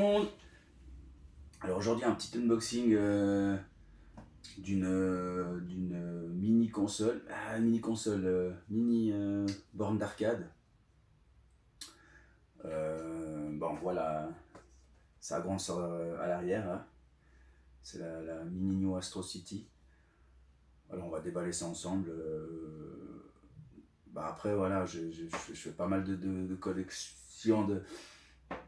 monde. Alors aujourd'hui un petit unboxing d'une mini console, mini borne d'arcade. Bon voilà, ça grande à l'arrière, hein. C'est la mini New Astro City. Alors on va déballer ça ensemble. Après voilà, je fais pas mal de collections de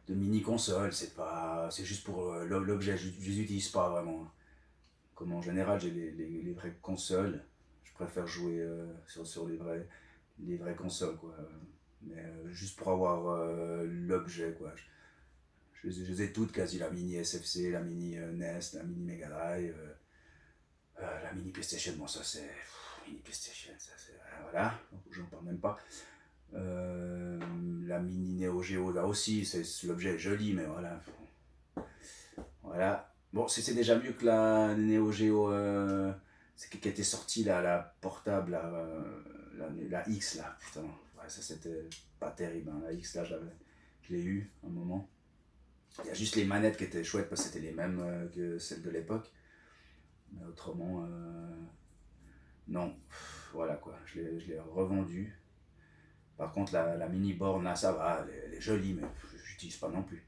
mini consoles. C'est juste pour l'objet, je les utilise pas vraiment. Comme en général j'ai les vraies consoles, je préfère jouer sur les vraies consoles quoi. Mais juste pour avoir l'objet quoi. Je les ai toutes quasi, la mini SFC, la mini NES, la mini Mega Drive, la mini PlayStation. Bon ça c'est mini PlayStation, ça c'est voilà, j'en parle même pas. La mini Neo Geo là aussi, l'objet est joli mais voilà. Voilà. Bon, c'est déjà mieux que la Neo Geo qui était sortie là, la portable, la X là, putain. Ouais, ça c'était pas terrible, hein. La X là, je l'ai eu un moment. Il y a juste les manettes qui étaient chouettes parce que c'était les mêmes que celles de l'époque. Mais autrement, non. Voilà quoi, je l'ai revendue. Par contre, la mini borne là, ça va, elle est jolie, mais j'utilise pas non plus.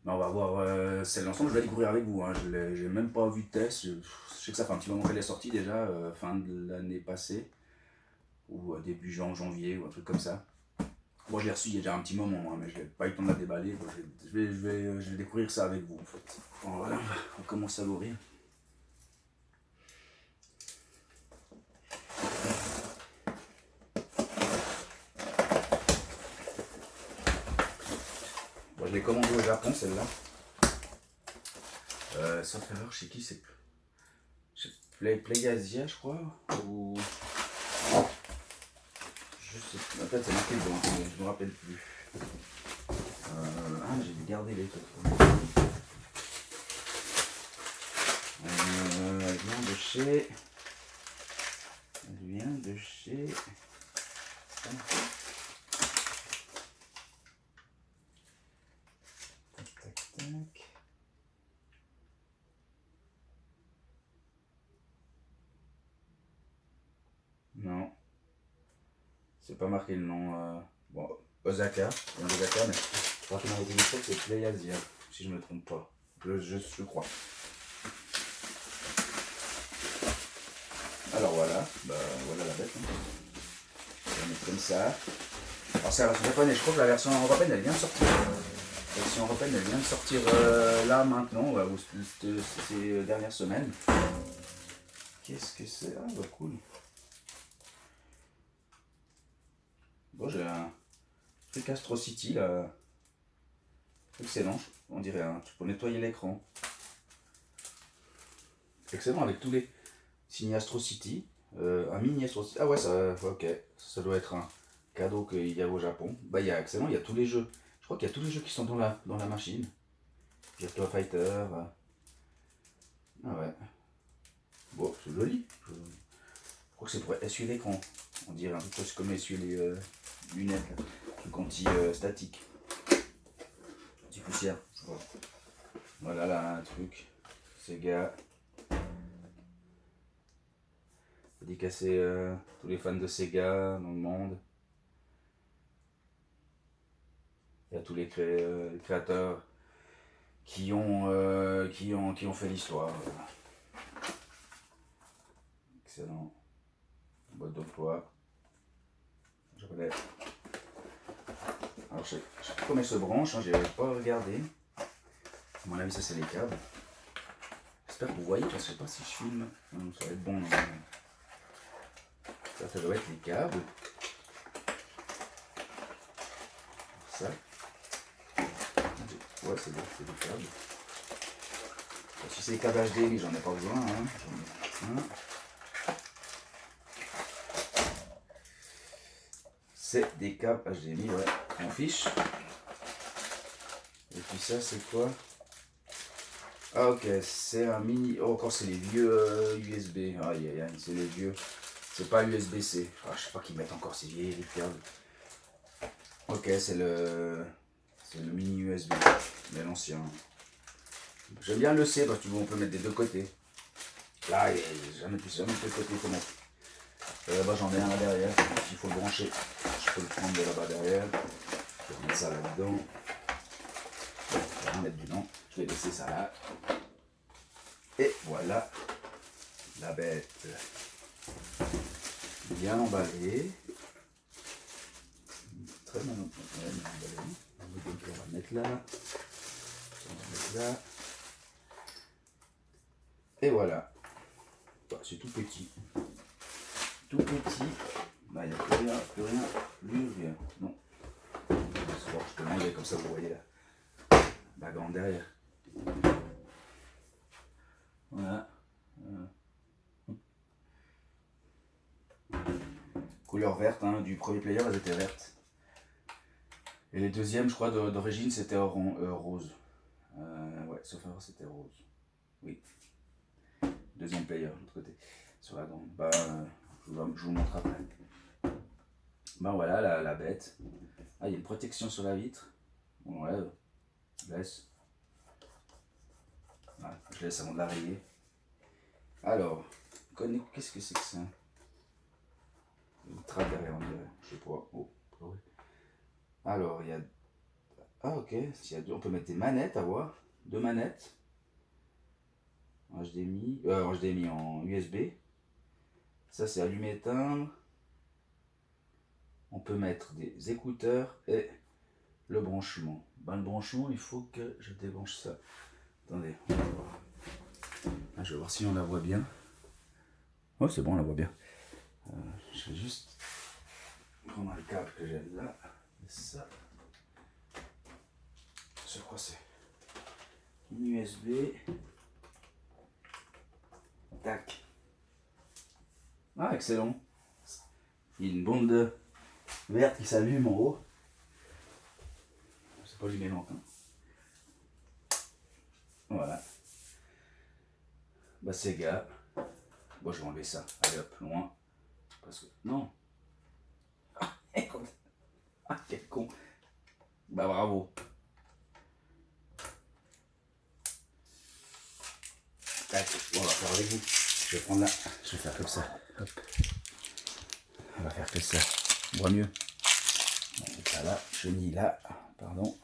Mais on va voir celle d'ensemble, je vais la découvrir avec vous, hein. J'ai même pas vu de test. Je sais que ça fait un petit moment qu'elle est sortie déjà, fin de l'année passée, ou début janvier, ou un truc comme ça. Moi je l'ai reçue il y a déjà un petit moment, hein, mais je n'ai pas eu le temps de la déballer. Bon, je vais découvrir ça avec vous en fait. Bon, voilà, on commence à l'ouvrir. Bon, je l'ai commandée au Japon celle-là. Sauf erreur, chez qui c'est Playasia je crois, ou je sais plus, peut-être c'est marqué dedans, mais je me rappelle plus. J'ai gardé les trucs. Elle vient de chez. Tac, tac, tac. Non. C'est pas marqué le nom. Bon, Osaka. Il y a un Osaka, mais je crois qu'il m'a été dit que c'est Playasia, si je me trompe pas. Je crois. Alors voilà, voilà la bête. Hein. On va mettre comme ça. Alors c'est la version japonaise, je crois que la version européenne elle vient de sortir. La version européenne elle vient de sortir là maintenant, ou ces dernières semaines. Qu'est-ce que c'est? Ah bah cool. Bon, j'ai un truc Astro City là. Excellent, on dirait un truc pour nettoyer l'écran. Excellent avec tous les signes Astro City. Un mini Astro City. Ah ouais, ça, ok. Ça doit être un cadeau qu'il y a au Japon. Bah il y a excellent, il y a tous les jeux. Je crois qu'il y a tous les jeux qui sont dans la machine. Virtua Fighter. Ah ouais. Bon, c'est joli. Je crois que c'est pour essuyer l'écran. On dirait un peu comme essuyer les lunettes, là. Truc anti-statique. Anti-poussière. Voilà là, un truc. Sega. Dédicacer tous les fans de Sega dans le monde. Et à tous les créateurs qui ont fait l'histoire. Excellent. Boîte d'emploi. Je connais. Alors je sais pas comment elle se branche, hein, j'ai pas regardé. À mon avis ça c'est les câbles. J'espère que vous voyez, je sais pas si je filme. Non, ça va être bon normalement. Ça doit être les câbles. Ça. Ouais, c'est des câbles. Si c'est des câbles HDMI, j'en ai pas besoin. Hein. J'en ai un. C'est des câbles HDMI, ouais. On fiche. Et puis ça, c'est quoi? Ah ok, c'est un mini. Oh, encore c'est les vieux USB. Aïe aïe aïe, c'est les vieux. C'est pas USB-C. Ah, je sais pas qu'ils mettent encore ces vieilles câbles. Ok, c'est le mini USB, mais l'ancien. J'aime bien le C parce qu'on peut mettre des deux côtés. Là, jamais de côté comment. Là-bas, j'en ai un là derrière. Il faut le brancher. Je peux le prendre de là-bas derrière. Je vais mettre ça là-dedans. Je vais rien mettre dedans. Je vais laisser ça là. Et voilà la bête. Bien emballée. Très bien emballée. On va mettre là. On va mettre là. Et voilà. C'est tout petit. Tout petit. Bah, il n'y a plus rien. Lui, non. Je peux l'enlever comme ça, vous voyez la grande derrière. Voilà. Couleur verte, hein, du premier player, elles étaient vertes. Et les deuxièmes, je crois, d'origine, c'était rose. Ouais, sauf erreur, c'était rose. Oui. Deuxième player, de l'autre côté. Sur la grande. Bah, je vous montre après. Bah voilà, la bête. Ah, il y a une protection sur la vitre. On enlève. Je laisse. Voilà, je laisse avant de la rayer. Alors, qu'est-ce que c'est que ça? Une trappe derrière, on dirait. Je sais pas. Oh, oui. Alors, il y a... Ah, ok. On peut mettre des manettes à voir. 2 manettes. En HDMI, en USB. Ça, c'est allumer-éteindre. On peut mettre des écouteurs et le branchement. Ben, le branchement, il faut que je débranche ça. Attendez, on va voir. Ah, je vais voir si on la voit bien. Oh, c'est bon, on la voit bien. Je vais juste prendre le câble que j'ai là. Et ça. Je crois que c'est une USB. Tac. Ah, excellent. Il y a une bande verte qui s'allume en haut. C'est pas allumé longtemps. Voilà. Bah, c'est gars. Bon, je vais enlever ça. Allez hop, loin. Parce que. Non. Ah, quel con. Bah, bravo. Tac, on va faire avec vous. Je vais prendre là. Je vais faire comme ça. Hop. On va faire que ça. On voit mieux. On met ça là. Chenille là. Pardon.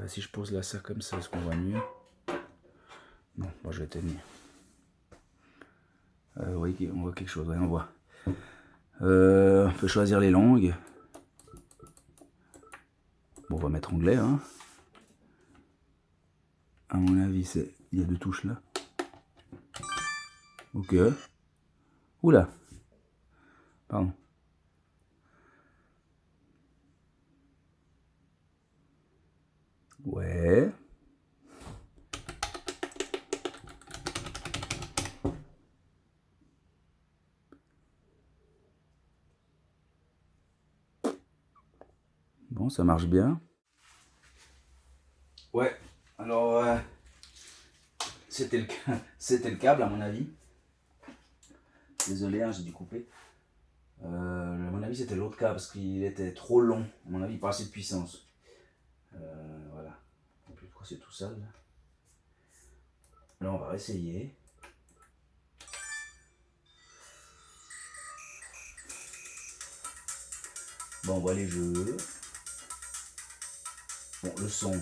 Si je pose là ça comme ça, est-ce qu'on voit mieux? Non, bon, je vais tenir. Oui, on voit quelque chose. Ouais, on voit. On peut choisir les langues. Bon, on va mettre anglais. Hein. À mon avis, il y a 2 touches là. Ok. Oula. Pardon. Ouais. Bon, ça marche bien. Ouais. Alors, c'était le câble à mon avis. Désolé, hein, j'ai dû couper. À mon avis, c'était l'autre câble parce qu'il était trop long. À mon avis, pas assez de puissance. Voilà. Et puis, pourquoi c'est tout sale là? Là, on va réessayer. Bon, on voit les jeux. Bon, le son.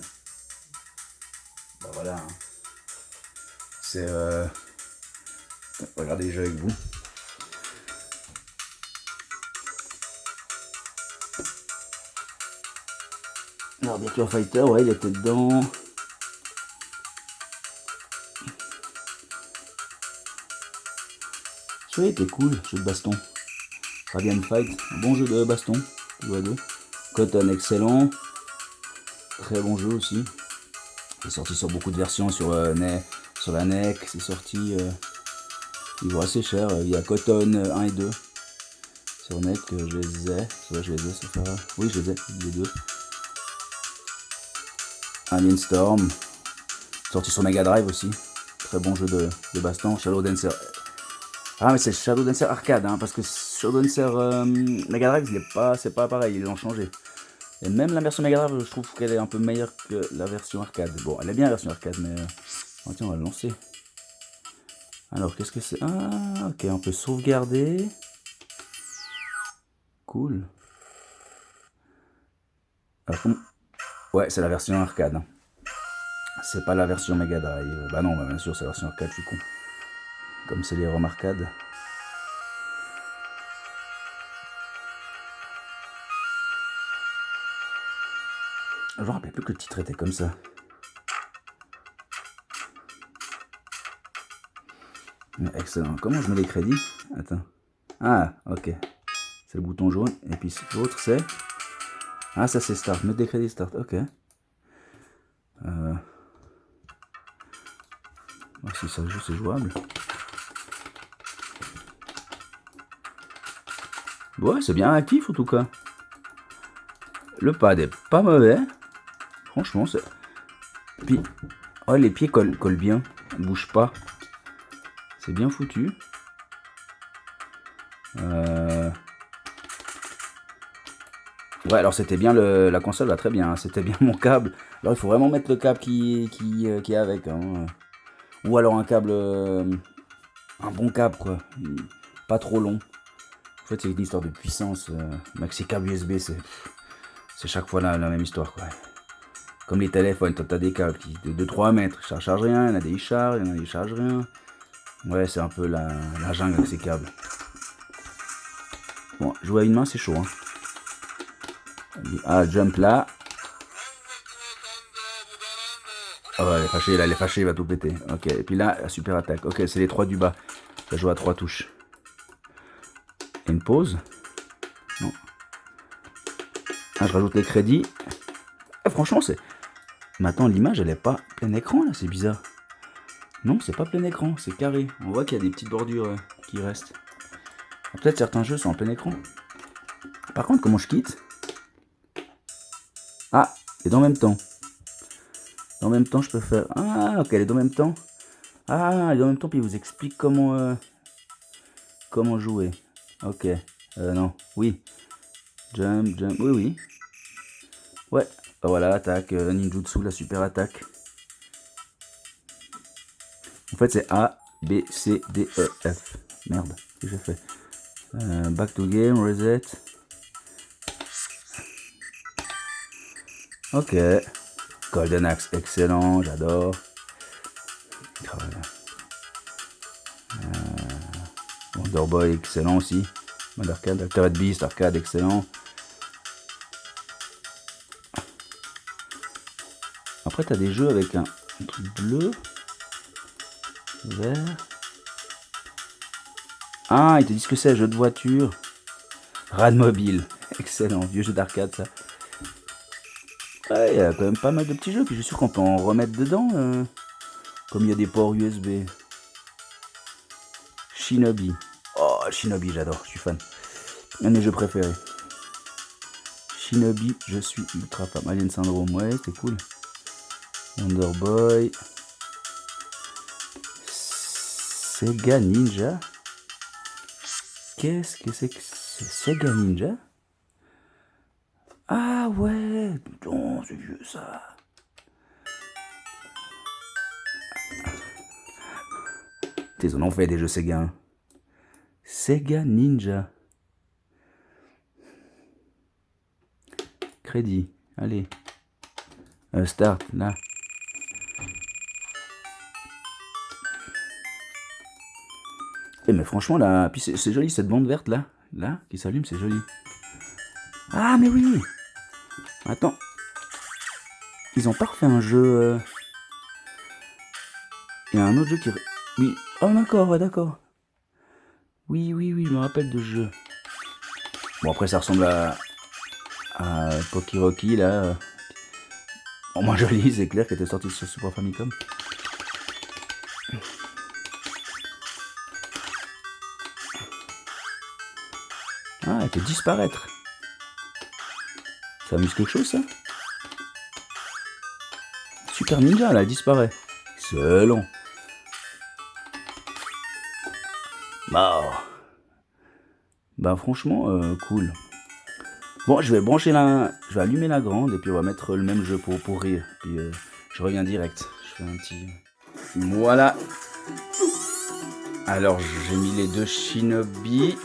Bah voilà. Hein. C'est. Regardez les jeux avec vous. Alors, Virtua Fighter, ouais, il était dedans. Celui-là était cool, jeu de baston. Fabian Fight, un bon jeu de baston. Cotton, excellent. Très bon jeu aussi. C'est sorti sur beaucoup de versions sur la NEC. C'est sorti. Il vaut assez cher. Il y a Cotton 1 et 2. Sur NEC, je les ai. Ouais, je les ai, sauf erreur. Oui, je les ai, les deux. Alien Storm. Sorti sur Mega Drive aussi. Très bon jeu de baston. Shadow Dancer. Ah, mais c'est Shadow Dancer arcade, hein, parce que Shadow Dancer Mega Drive, c'est pas pareil, ils l'ont changé. Et même la version Mega Drive, je trouve qu'elle est un peu meilleure que la version arcade. Bon, elle est bien la version arcade, mais... Oh, tiens, on va le lancer. Alors, qu'est-ce que c'est? Ah, ok, on peut sauvegarder. Cool. Alors, ouais, c'est la version arcade. Hein. C'est pas la version Mega Drive. Bah non, bah bien sûr, c'est la version arcade, je suis con. Comme c'est les ROM arcade. Je me rappelle plus que le titre était comme ça. Excellent. Comment je mets les crédits? Attends. Ah, ok. C'est le bouton jaune. Et puis l'autre, c'est... Ah, ça c'est Start. Mettre des crédits Start. Ok. Voir si ça joue, c'est jouable. Ouais, c'est bien actif en tout cas. Le pad est pas mauvais. Franchement, c'est... Puis, oh, les pieds collent bien. Ils bougent pas. C'est bien foutu. Ouais, alors c'était bien la console va très bien. Hein. C'était bien mon câble. Alors il faut vraiment mettre le câble qui est avec. Hein. Ou alors un câble... un bon câble quoi. Pas trop long. En fait, c'est une histoire de puissance. Maxi câble USB, c'est chaque fois la même histoire quoi. Comme les téléphones, t'as des câbles qui de 3 mètres, ça charge rien, il y en a des ils chargent, il y en a des chargent rien. Ouais, c'est un peu la jungle avec ces câbles. Bon, jouer à une main, c'est chaud. Hein. Ah, jump là. Ah ouais, elle est fâchée, là, elle est fâchée, il va tout péter. Ok, et puis là, la super attaque. Ok, c'est les 3 du bas. Ça joue à 3 touches. Et une pause. Non. Ah, je rajoute les crédits. Ah, franchement, c'est... Mais attends, l'image, elle est pas plein écran, là, c'est bizarre. Non, c'est pas plein écran, c'est carré. On voit qu'il y a des petites bordures qui restent. Peut-être certains jeux sont en plein écran. Par contre, comment je quitte? Ah, et dans le même temps. Dans le même temps, je peux faire... Ah, ok, elle est dans le même temps. Ah, elle est dans le même temps, puis il vous explique comment... comment jouer. Ok. Non, oui. Jump, jump, oui. Ouais, voilà, attaque, ninjutsu, la super attaque. En fait, c'est A, B, C, D, E, F. Merde, qu'est-ce que j'ai fait? Back to game, reset. Ok. Golden Axe, excellent, j'adore. Wonder Boy, excellent aussi. Mode arcade, Altered Beast, arcade, excellent. Après, t'as des jeux avec un truc bleu, vert. Ah, ils te disent que c'est, jeu de voiture. Radmobile, excellent, vieux jeu d'arcade ça. Ouais, il y a quand même pas mal de petits jeux, puis je suis sûr qu'on peut en remettre dedans. Comme il y a des ports USB. Shinobi. Oh, Shinobi, j'adore, je suis fan. Un de mes jeux préférés. Shinobi, je suis ultra fan. Alien Syndrome, ouais, c'était cool. Wonder Boy. Sega Ninja. Qu'est-ce que c'est Sega Ninja? Ah ouais, putain, c'est vieux ça. Ils en ont fait des jeux Sega. Hein. Sega Ninja. Crédit, allez. Start, là. Eh mais franchement là, puis c'est joli cette bande verte là, qui s'allume, c'est joli. Ah mais oui. Attends, ils ont pas refait un jeu. Il y a un autre jeu qui... Oui, oh d'accord, ouais, d'accord. Oui, je me rappelle de ce jeu. Bon après ça ressemble à Poki Rocky là. Bon, moins joli, c'est clair, qui était sorti sur Super Famicom. Ah, elle peut disparaître. Ça amuse quelque chose, ça? Super Ninja, là, elle disparaît. Excellent. Bah franchement, cool. Bon, je vais allumer la grande et puis on va mettre le même jeu pour rire. Puis je reviens direct. Je fais un petit... Voilà. Alors j'ai mis les deux Shinobi.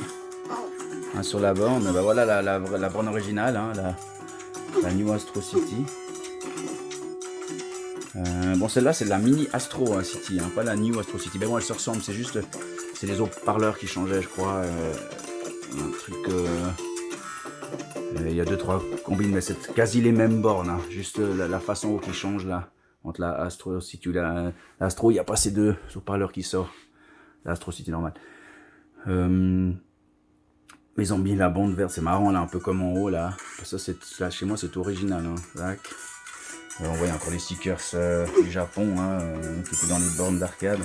Un sur la borne. Bah voilà la borne originale, hein, la New Astro City. Bon, celle-là c'est la mini Astro City, hein, pas la New Astro City. Mais bon, elles se ressemblent, c'est les haut-parleurs qui changeaient, je crois. Un truc. Il y a 2-3 combines, mais c'est quasi les mêmes bornes. Hein, juste la façon qui change là. Entre la Astro City, l'Astro, il n'y a pas ces deux haut-parleurs qui sortent. L'Astro City normale. Mais ils ont mis la bande verte, c'est marrant là, un peu comme en haut là. Ça, là chez moi c'est tout original. Hein. On voit encore les stickers du Japon qui étaient dans les bornes d'arcade.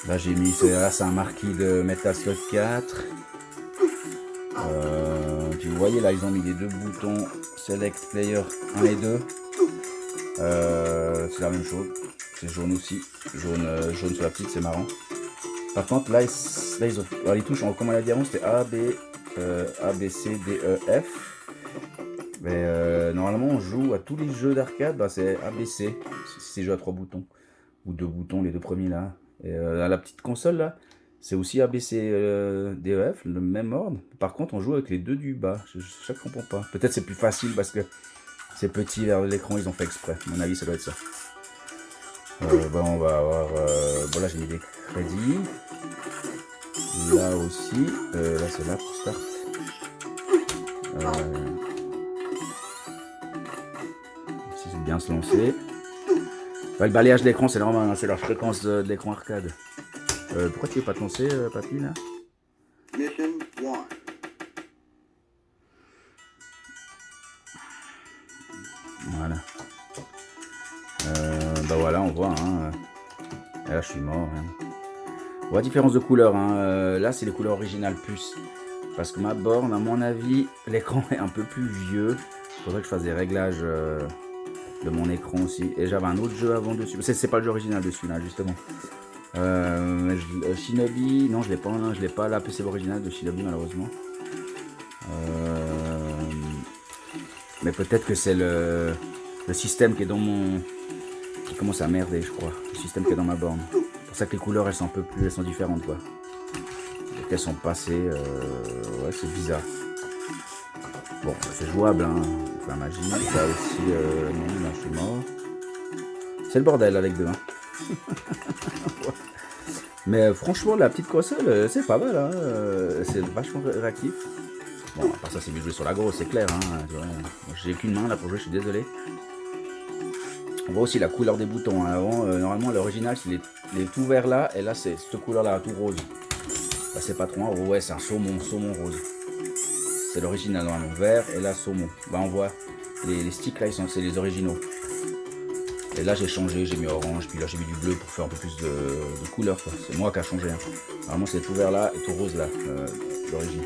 Là j'ai mis, là c'est un marquis de Metal Slug 4. Puis vous voyez là ils ont mis les deux boutons Select Player 1 et 2. C'est la même chose, c'est jaune aussi, jaune sur la petite, c'est marrant. Par contre là ils ont, alors, les touches, comme on l'a dit avant, c'était A, B, C, D, E, F. Mais normalement on joue à tous les jeux d'arcade, bah, c'est A, B, C, si c'est jeu à 3 boutons, ou 2 boutons, les deux premiers là. Et à la petite console là, c'est aussi A, B, C, D, E, F, le même ordre. Par contre on joue avec les deux du bas, je ne comprends pas. Peut-être c'est plus facile parce que c'est petit vers l'écran, ils ont fait exprès, à mon avis ça doit être ça. Bon, on va avoir, bon là j'ai mis des crédits, là aussi, là c'est là pour start. Si c'est bien se lancer. Le balayage d'écran c'est normal, hein, c'est leur fréquence de l'écran arcade. Pourquoi tu veux pas te lancer, papy là? Voilà. Bah voilà, on voit. Hein. Et là, je suis mort. Hein. On voit la différence de couleur. Hein. Là, c'est les couleurs originales plus. Parce que ma borne, à mon avis, l'écran est un peu plus vieux. Il faudrait que je fasse des réglages de mon écran aussi. Et j'avais un autre jeu avant dessus. C'est pas le jeu original dessus, là, justement. Shinobi, non, je l'ai pas. Hein. Je l'ai pas la PC originale de Shinobi, malheureusement. Mais peut-être que c'est le système qui est dans mon... qui commence à merder, je crois. Le système qui est dans ma borne. C'est pour ça que les couleurs, elles sont un peu plus... elles sont différentes, quoi. Et qu'elles sont passées... ouais, c'est bizarre. Bon, c'est jouable, hein. C'est la magie. Là aussi... non, là, je suis mort. C'est le bordel avec deux, hein. Ouais. Mais franchement, la petite console, c'est pas mal, hein. C'est vachement réactif. Bon, à part ça, c'est mieux jouer sur la grosse, c'est clair. Hein, j'ai qu'une main là pour jouer, je suis désolé. On voit aussi la couleur des boutons. Hein. Avant, normalement, l'original, c'est les tout verts là, et là, c'est cette couleur là, tout rose. Là, c'est pas trop un, ouais, c'est un saumon rose. C'est l'original, normalement, vert, et là, saumon. Bah, on voit les sticks là, c'est les originaux. Et là, j'ai changé, j'ai mis orange, puis là, j'ai mis du bleu pour faire un peu plus de couleur. C'est moi qui a changé. Hein. Normalement, c'est tout vert là et tout rose là, d'origine.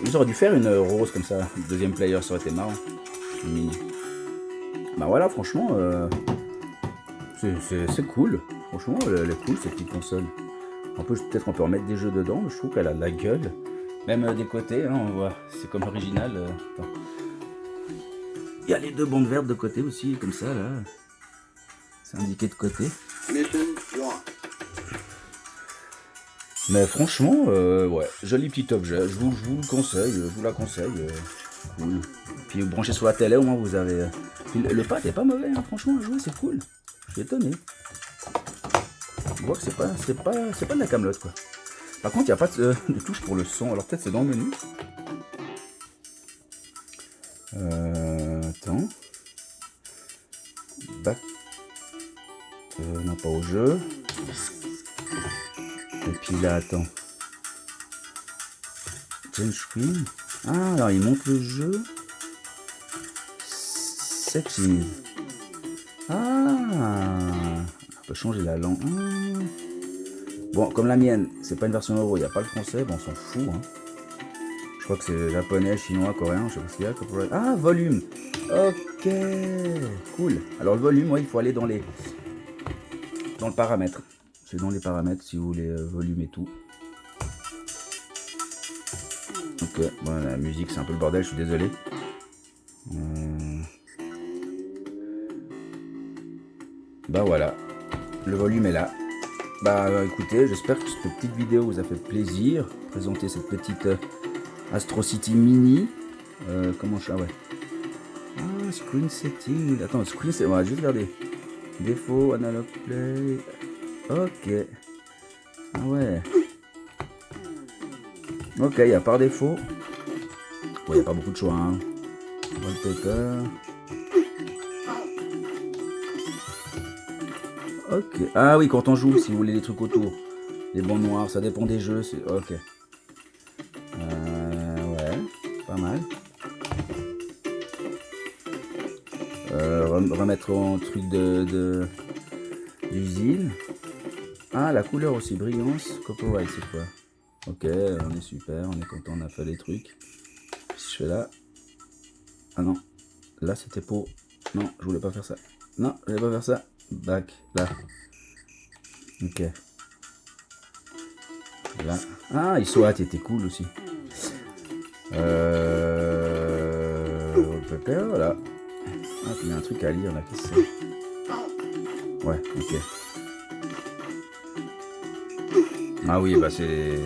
Ils auraient dû faire une rose comme ça, deuxième player, ça aurait été marrant. Bah voilà, franchement, c'est cool. Franchement, elle est cool cette petite console. En plus, peut-être on peut en mettre des jeux dedans, mais je trouve qu'elle a de la gueule. Même des côtés, hein, on voit, c'est comme original. Il y a les deux bandes vertes de côté aussi, comme ça, là. C'est indiqué de côté. Mais franchement, ouais, joli petit objet, je vous le conseille, je vous la conseille. Cool. Puis vous branchez sur la télé, au moins vous avez... Puis le pad est pas mauvais, hein, franchement, à jouer, c'est cool. Je suis étonné. On voit que c'est pas de la camelote, quoi. Par contre, il n'y a pas de touche pour le son, alors peut-être c'est dans le menu. Attends. Back. Non, pas au jeu. Et puis là, attends. Change screen. Ah, alors il monte le jeu. Settings. Ah, on peut changer la langue. Ah. Bon, comme la mienne, c'est pas une version euro, il n'y a pas le français, bon, on s'en fout. Hein. Je crois que c'est japonais, chinois, coréen, je sais pas ce qu'il y a. Ah, volume. Ok, cool. Alors le volume, ouais, il faut aller dans le paramètre. C'est dans les paramètres si vous voulez volume et tout. Ok, bon, la musique c'est un peu le bordel, je suis désolé. Bah voilà, le volume est là. Bah écoutez, j'espère que cette petite vidéo vous a fait plaisir. Présenter cette petite Astro City Mini. Comment je... Ah ouais. Ah, screen setting. Attends, screen setting. On va juste regarder. Défaut, analog play. Ok. Ah ouais. Ok, il y a par défaut. Bon, il n'y a pas beaucoup de choix. Hein. Wallpaper. Ok. Ah oui, quand on joue, si vous voulez les trucs autour. Les bancs noirs, ça dépend des jeux. Ok. Ouais, pas mal. Remettre en truc d'usine. Ah, la couleur aussi, brillance. Copyright, c'est quoi? Ok, on est super, on est content, on a fait les trucs. Si je fais là. Ah non, là c'était pour... Non, je voulais pas faire ça. Non, je voulais pas faire ça. Back, là. Ok. Là. Ah, il soit était cool aussi. Voilà. Ah, puis il y a un truc à lire là, qu'est-ce que c'est? Ouais, ok. Ah oui, bah c'est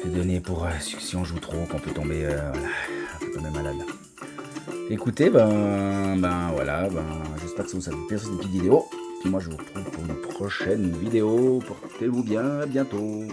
donné pour si on joue trop, qu'on peut tomber, voilà, un peu tomber malade. Écoutez, ben voilà, j'espère que ça vous a plu cette petite vidéo. Puis moi je vous retrouve pour une prochaine vidéo. Portez-vous bien, à bientôt.